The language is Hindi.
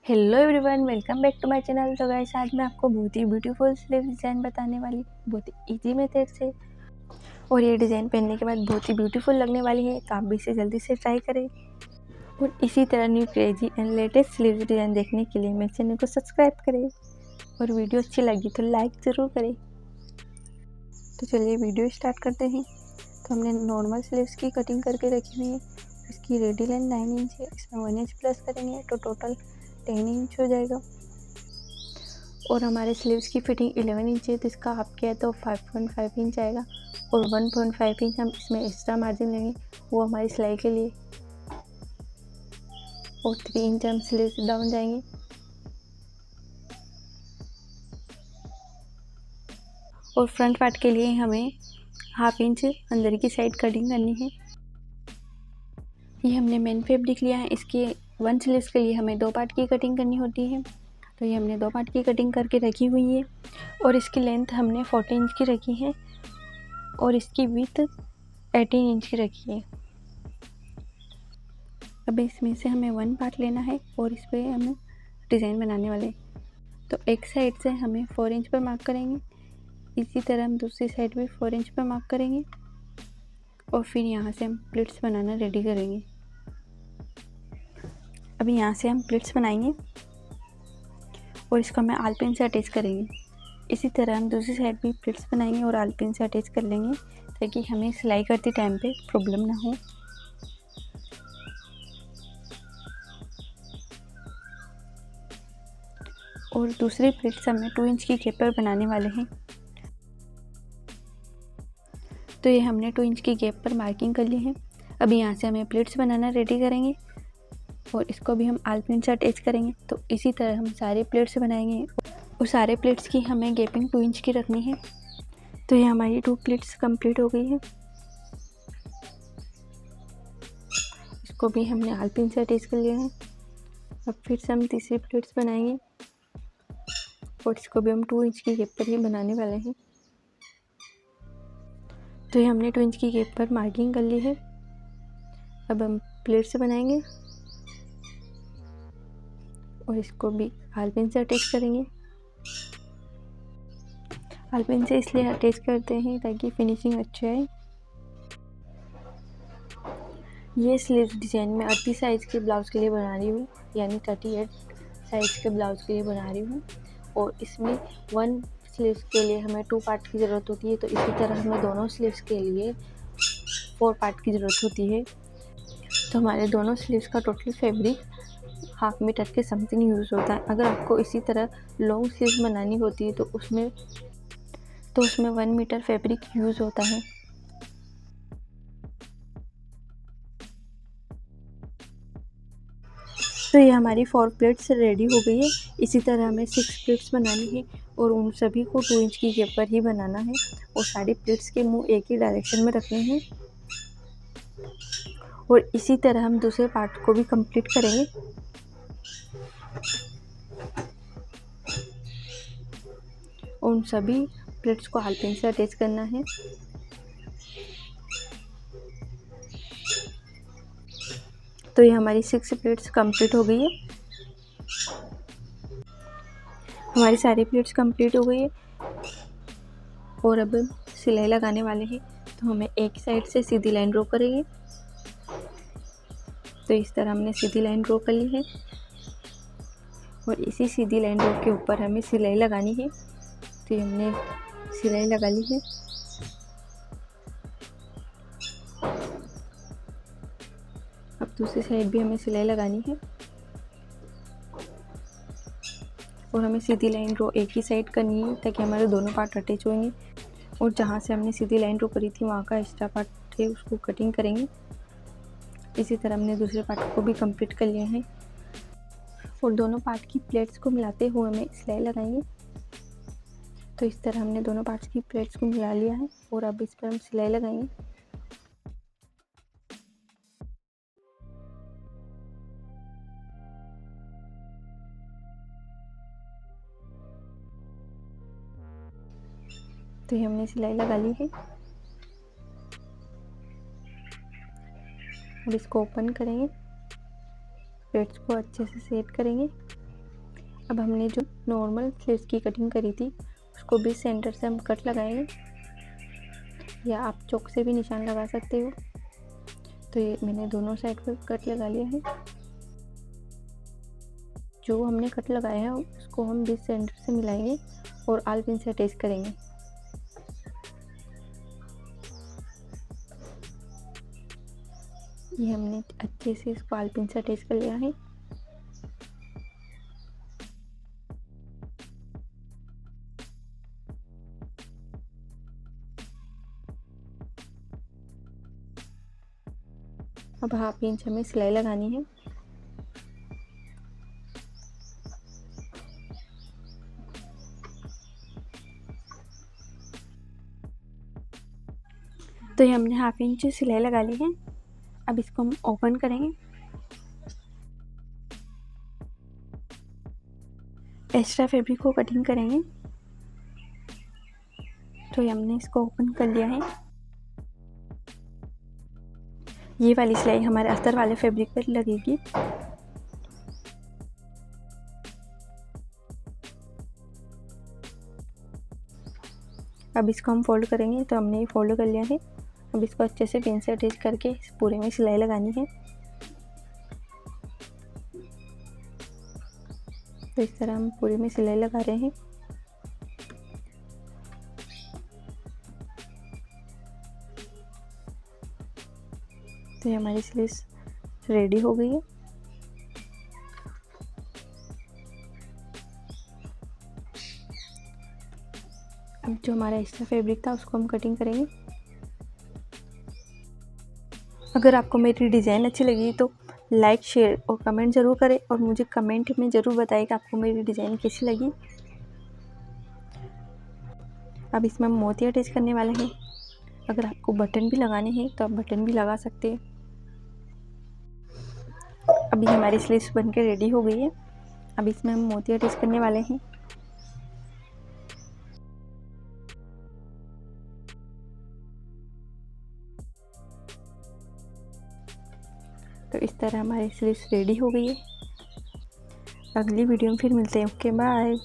Hello everyone, welcome back to my channel. तो गाइस, आज मैं आपको बहुत ही ब्यूटीफुल स्लीव डिज़ाइन बताने वाली, बहुत ही इजी मेथड से। और ये डिज़ाइन पहनने के बाद बहुत ही ब्यूटीफुल लगने वाली है, तो आप भी इसे जल्दी से ट्राई करें। और इसी तरह new crazy and latest sleeve design देखने के लिए मेरे चैनल को सब्सक्राइब करें। और वीडियो अच्छी लगी तो लाइक ज़रूर करें। तो चलिए वीडियो स्टार्ट करते हैं। तो हमने नॉर्मल स्लीव्स की कटिंग करके रखी हुई है। इसकी रेडी लाइन 9 इंच है, इसमें 1 इंच प्लस करेंगे तो टोटल 10 इंच हो जाएगा। और हमारे स्लीव्स की फिटिंग 11 इंच है, तो इसका हाफ किया तो 5.5 इंच आएगा। और 1.5 इंच हम इसमें एक्स्ट्रा मार्जिन लेंगे, वो हमारी सिलाई के लिए। और 3 इंच हम स्लीव्स डाउन जाएंगे। और फ्रंट पार्ट के लिए हमें हाफ इंच अंदर की साइड कटिंग करनी है। ये हमने मेन फैब्रिक लिया है। इसके 1 स्लीव्स के लिए हमें 2 पार्ट की कटिंग करनी होती है, तो ये हमने 2 पार्ट की कटिंग करके रखी हुई है। और इसकी लेंथ हमने 14 इंच की रखी है और इसकी विड्थ 18 इंच की रखी है। अब इसमें से हमें 1 पार्ट लेना है और इस पर हमें डिज़ाइन बनाने वाले हैं। तो एक साइड से हमें 4 इंच पर मार्क करेंगे, इसी तरह हम दूसरी साइड भी 4 इंच पर मार्क करेंगे। और फिर यहाँ से हम प्लिट्स बनाना रेडी करेंगे। अभी यहाँ से हम प्लिट्स बनाएंगे और इसको हमें आलपिन से अटैच करेंगे। इसी तरह हम दूसरी साइड भी प्लिट्स बनाएंगे और आलपिन से अटैच कर लेंगे, ताकि हमें सिलाई करते टाइम पे प्रॉब्लम ना हो। और दूसरी प्लिट्स हमें 2 इंच की गैप पर बनाने वाले हैं। तो ये हमने 2 इंच की गैप पर मार्किंग कर ली है। अभी यहाँ से हमें प्लिट्स बनाना रेडी करेंगे और इसको भी हम आलपिन से अटैच करेंगे। तो इसी तरह हम सारे प्लेट्स बनाएंगे और सारे प्लेट्स की हमें गैपिंग 2 इंच की रखनी है। तो ये हमारी 2 प्लेट्स कंप्लीट हो गई है। इसको भी हमने आलपिन से अटैच कर लिया है। अब फिर से हम तीसरी प्लेट्स बनाएंगे और इसको भी हम 2 इंच की गैप पर ही बनाने वाले हैं। तो ये हमने 2 इंच की गैप पर मार्किंग कर ली है। अब हम प्लेट्स बनाएंगे और इसको भी आलपिन से अटैच करेंगे। आलपिन से इसलिए अटैच करते हैं ताकि फिनिशिंग अच्छी आए। ये स्लीव डिज़ाइन में 38 साइज़ के ब्लाउज़ के लिए बना रही हूँ, यानी 38 साइज़ के ब्लाउज़ के लिए बना रही हूँ। और इसमें 1 स्लीव्स के लिए हमें 2 पार्ट की ज़रूरत होती है, तो इसी तरह हमें दोनों स्लीव्स के लिए 4 पार्ट की ज़रूरत होती है। तो हमारे दोनों स्लीव्स का टोटल फैब्रिक 1/2 मीटर के समथिंग यूज़ होता है। अगर आपको इसी तरह लॉन्ग स्लीव बनानी होती है तो उसमें 1 मीटर फैब्रिक यूज़ होता है। तो ये हमारी 4 प्लेट्स रेडी हो गई है। इसी तरह हमें 6 प्लेट्स बनानी है और उन सभी को 2 इंच की गैप पर ही बनाना है। और सारी प्लेट्स के मुंह एक ही डायरेक्शन में रखने हैं। और इसी तरह हम दूसरे पार्ट को भी कंप्लीट करेंगे। उन सभी प्लेट्स को आलपिन से अटैच करना है। तो ये हमारी 6 प्लेट्स कंप्लीट हो गई है। हमारी सारी प्लेट्स कंप्लीट हो गई है और अब सिलाई लगाने वाले हैं। तो हमें एक साइड से सीधी लाइन ड्रॉ करेंगे। तो इस तरह हमने सीधी लाइन ड्रॉ कर ली है और इसी सीधी लाइन ड्रॉ के ऊपर हमें सिलाई लगानी है। तो हमने सिलाई लगा ली है। अब दूसरी साइड भी हमें सिलाई लगानी है और हमें सीधी लाइन ड्रॉ एक ही साइड करनी है, ताकि हमारे दोनों पार्ट अटैच होंगे। और जहाँ से हमने सीधी लाइन ड्रॉ करी थी वहाँ का एक्स्ट्रा पार्ट है, उसको कटिंग करेंगे। इसी तरह हमने दूसरे पार्ट को भी कंप्लीट कर लिया है और दोनों पार्ट की प्लेट्स को मिलाते हुए हमें सिलाई लगाएंगे। तो इस तरह हमने दोनों पार्ट्स की प्लेट्स को मिला लिया है और अब इस पर हम सिलाई लगाएंगे। तो ये हमने सिलाई लगा ली है। अब इसको ओपन करेंगे, प्लेट्स को अच्छे से सेट करेंगे अब हमने जो नॉर्मल स्लीव्स की कटिंग करी थी उसको भी सेंटर से हम कट लगाएंगे, या आप चौक से भी निशान लगा सकते हो। तो ये मैंने दोनों साइड पर कट लगा लिया है। जो हमने कट लगाया है उसको हम बीच सेंटर से मिलाएंगे और आल पिन से अटैच करेंगे। ये हमने अच्छे से इसको आल पिन से अटैच कर लिया है। अब हाफ इंच हमें सिलाई लगानी है। तो ये हमने हाफ इंच सिलाई लगा ली है। अब इसको हम ओपन करेंगे। एक्स्ट्रा फैब्रिक को कटिंग करेंगे। तो ये हमने इसको ओपन कर लिया है। ये वाली सिलाई हमारे अस्तर वाले फैब्रिक पर लगेगी। अब इसको हम फोल्ड करेंगे। तो हमने ये फोल्ड कर लिया है। अब इसको अच्छे से पिन से अटैच करके इस पूरे में सिलाई लगानी है। तो इस तरह हम पूरे में सिलाई लगा रहे हैं। तो ये हमारी स्लीव्स रेडी हो गई है। अब जो हमारा एक्स्ट्रा फैब्रिक था उसको हम कटिंग करेंगे। अगर आपको मेरी डिज़ाइन अच्छी लगी तो लाइक, शेयर और कमेंट ज़रूर करें, और मुझे कमेंट में ज़रूर बताएं कि आपको मेरी डिज़ाइन कैसी लगी। अब इसमें हम मोती अटैच करने वाले हैं। अगर आपको बटन भी लगाने हैं तो आप बटन भी लगा सकते हैं। अभी हमारी स्लीव्स बनके रेडी हो गई है। अब इसमें हम मोती अटैच करने वाले हैं। तो इस तरह हमारी स्लीव्स रेडी हो गई है। अगली वीडियो में फिर मिलते हैं। Okay, bye.